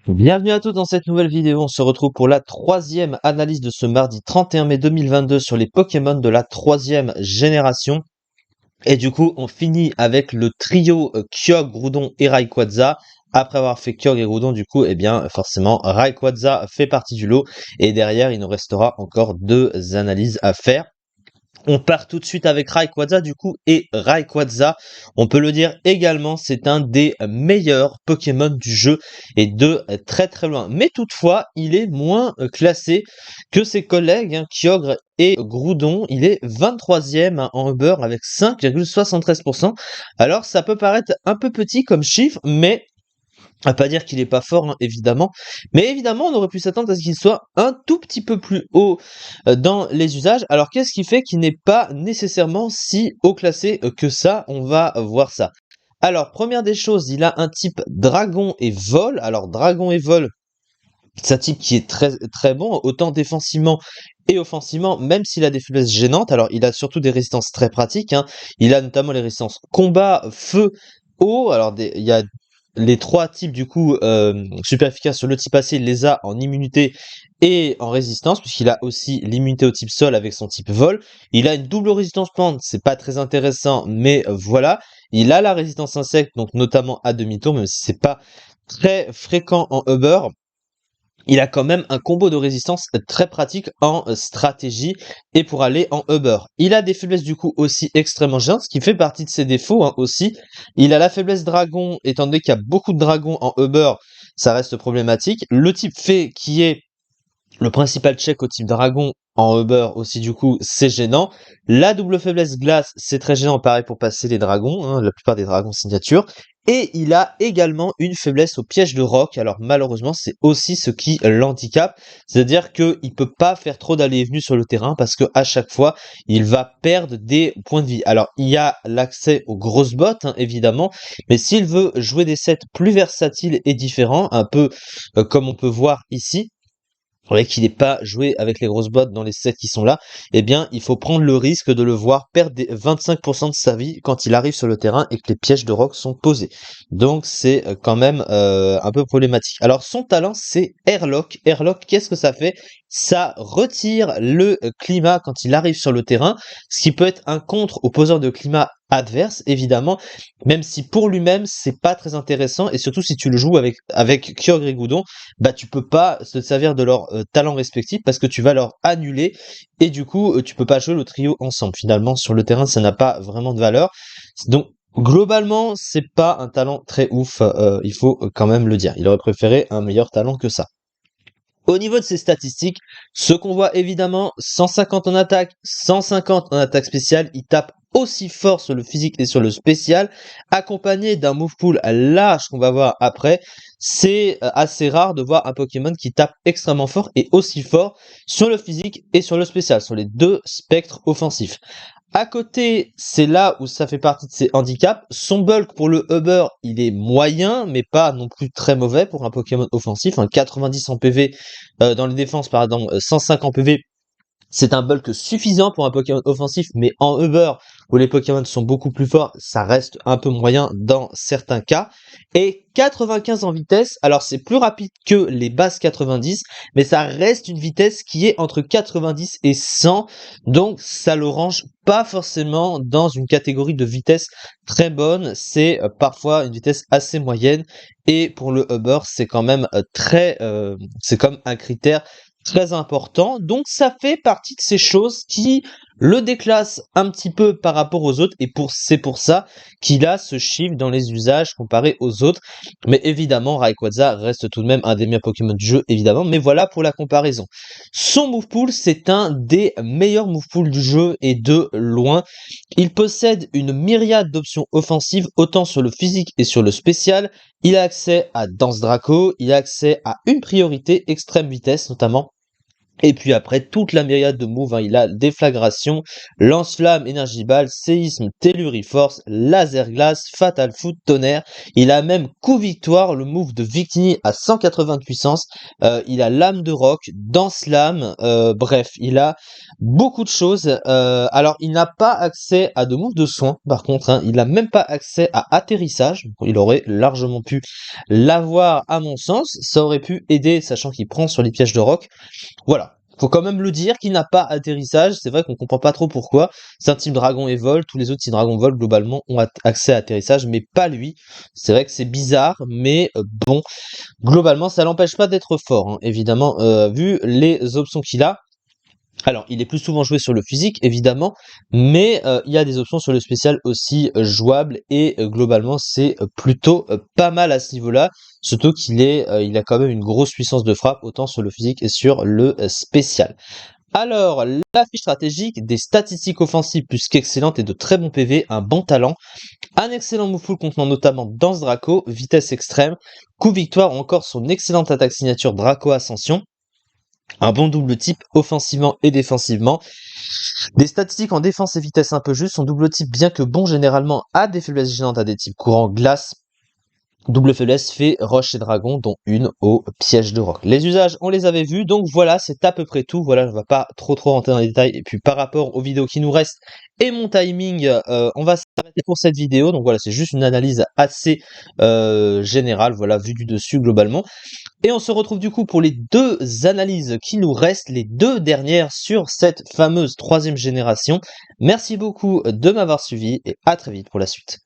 Bienvenue à tous dans cette nouvelle vidéo. On se retrouve pour la troisième analyse de ce mardi 31 mai 2022 sur les Pokémon de la troisième génération. Et du coup, on finit avec le trio Kyogre, Groudon et Rayquaza. Après avoir fait Kyogre et Groudon, du coup, eh bien, forcément, Rayquaza fait partie du lot. Et derrière, il nous restera encore deux analyses à faire. On part tout de suite avec Rayquaza du coup, et Rayquaza, on peut le dire également, c'est un des meilleurs Pokémon du jeu et de très très loin. Mais toutefois, il est moins classé que ses collègues, Kyogre et Groudon. Il est 23e en Uber avec 5,73%. Alors ça peut paraître un peu petit comme chiffre, mais à pas dire qu'il est pas fort, évidemment. Mais évidemment, on aurait pu s'attendre à ce qu'il soit un tout petit peu plus haut dans les usages. Alors, qu'est-ce qui fait qu'il n'est pas nécessairement si haut classé que ça? On va voir ça. Alors, première des choses, il a un type dragon et vol. Alors, dragon et vol, c'est un type qui est très très bon, autant défensivement et offensivement, même s'il a des faiblesses gênantes. Alors, il a surtout des résistances très pratiques. Il a notamment les résistances combat, feu, eau. Alors, il y a les trois types du coup super efficaces sur le type AC, il les a en immunité et en résistance, puisqu'il a aussi l'immunité au type sol avec son type vol. Il a une double résistance plante, c'est pas très intéressant, mais voilà. Il a la résistance insecte, donc notamment à demi-tour, même si c'est pas très fréquent en Uber. Il a quand même un combo de résistance très pratique en stratégie et pour aller en Uber. Il a des faiblesses du coup aussi extrêmement géantes, ce qui fait partie de ses défauts aussi. Il a la faiblesse dragon, étant donné qu'il y a beaucoup de dragons en Uber, ça reste problématique. Le type fée qui est le principal check au type dragon en Uber aussi du coup c'est gênant. La double faiblesse glace c'est très gênant pareil pour passer les dragons, la plupart des dragons signature. Et il a également une faiblesse au piège de roc. Alors malheureusement c'est aussi ce qui l'handicape. C'est-à-dire qu'il peut pas faire trop d'allées et venues sur le terrain parce que à chaque fois il va perdre des points de vie. Alors il y a l'accès aux grosses bottes évidemment. Mais s'il veut jouer des sets plus versatiles et différents, un peu comme on peut voir ici, ouais, qu'il n'est pas joué avec les grosses bottes dans les sets qui sont là, eh bien, il faut prendre le risque de le voir perdre des 25% de sa vie quand il arrive sur le terrain et que les pièges de rock sont posés. Donc, c'est quand même un peu problématique. Alors, son talent, c'est Airlock. Airlock, qu'est-ce que ça fait? Ça retire le climat quand il arrive sur le terrain, ce qui peut être un contre au poseur de climat adverse, évidemment, même si pour lui-même, c'est pas très intéressant, et surtout si tu le joues avec Kyogre et Groudon, bah tu peux pas se servir de leurs talents respectifs parce que tu vas leur annuler et du coup tu peux pas jouer le trio ensemble. Finalement sur le terrain ça n'a pas vraiment de valeur. Donc globalement c'est pas un talent très ouf, il faut quand même le dire. Il aurait préféré un meilleur talent que ça. Au niveau de ses statistiques, ce qu'on voit évidemment, 150 en attaque, 150 en attaque spéciale, il tape aussi fort sur le physique et sur le spécial, accompagné d'un move pool large qu'on va voir après. C'est assez rare de voir un Pokémon qui tape extrêmement fort et aussi fort sur le physique et sur le spécial, sur les deux spectres offensifs. À côté, c'est là où ça fait partie de ses handicaps. Son bulk pour le Uber, il est moyen, mais pas non plus très mauvais pour un Pokémon offensif. Un 90 en PV dans les défenses, pardon, 105 en PV, c'est un bulk suffisant pour un Pokémon offensif, mais en Uber, où les Pokémon sont beaucoup plus forts, ça reste un peu moyen dans certains cas. Et 95 en vitesse, alors c'est plus rapide que les bases 90, mais ça reste une vitesse qui est entre 90 et 100, donc ça le range pas forcément dans une catégorie de vitesse très bonne, c'est parfois une vitesse assez moyenne, et pour le Uber, c'est quand même c'est comme un critère très important. Donc ça fait partie de ces choses qui le déclassent un petit peu par rapport aux autres et c'est pour ça qu'il a ce chiffre dans les usages comparé aux autres. Mais évidemment, Rayquaza reste tout de même un des meilleurs Pokémon du jeu, évidemment. Mais voilà pour la comparaison. Son move pool, c'est un des meilleurs move pools du jeu et de loin. Il possède une myriade d'options offensives, autant sur le physique et sur le spécial. Il a accès à Danse Draco, il a accès à une priorité extrême vitesse notamment. Et puis après, toute la myriade de moves, hein, il a Déflagration, Lance-Flamme, Énergie Balle, Séisme, Telluriforce, Laser Glace, Fatal Foot, Tonnerre. Il a même Coup Victoire, le move de Victini à 180 de puissance. Il a Lame de Roc, Danse Lame, bref, il a beaucoup de choses. Alors, il n'a pas accès à de moves de soin, par contre, hein, il n'a même pas accès à Atterrissage. Il aurait largement pu l'avoir à mon sens. Ça aurait pu aider, sachant qu'il prend sur les pièges de roc. Voilà. Faut quand même le dire qu'il n'a pas atterrissage, c'est vrai qu'on comprend pas trop pourquoi. C'est un type dragon et vol, tous les autres types dragon vol globalement ont accès à atterrissage, mais pas lui. C'est vrai que c'est bizarre, mais bon, globalement ça l'empêche pas d'être fort, hein, évidemment, vu les options qu'il a. Alors, il est plus souvent joué sur le physique, évidemment, mais il y a des options sur le spécial aussi jouables, et globalement, c'est plutôt pas mal à ce niveau-là, surtout il a quand même une grosse puissance de frappe, autant sur le physique et sur le spécial. Alors, la fiche stratégique, des statistiques offensives plus qu'excellentes et de très bons PV, un bon talent, un excellent move pool contenant notamment Danse Draco, vitesse extrême, coup victoire ou encore son excellente attaque signature Draco Ascension, un bon double type offensivement et défensivement. Des statistiques en défense et vitesse un peu justes, son double type bien que bon généralement a des faiblesses gênantes à des types courants glace. Double faiblesse fait roche et dragon, dont une au piège de roc. Les usages, on les avait vus, donc voilà, c'est à peu près tout. Voilà, je ne vais pas trop rentrer dans les détails. Et puis par rapport aux vidéos qui nous restent et mon timing, on va s'arrêter pour cette vidéo. Donc voilà, c'est juste une analyse assez générale, voilà, vue du dessus globalement. Et on se retrouve du coup pour les deux analyses qui nous restent, les deux dernières sur cette fameuse troisième génération. Merci beaucoup de m'avoir suivi et à très vite pour la suite.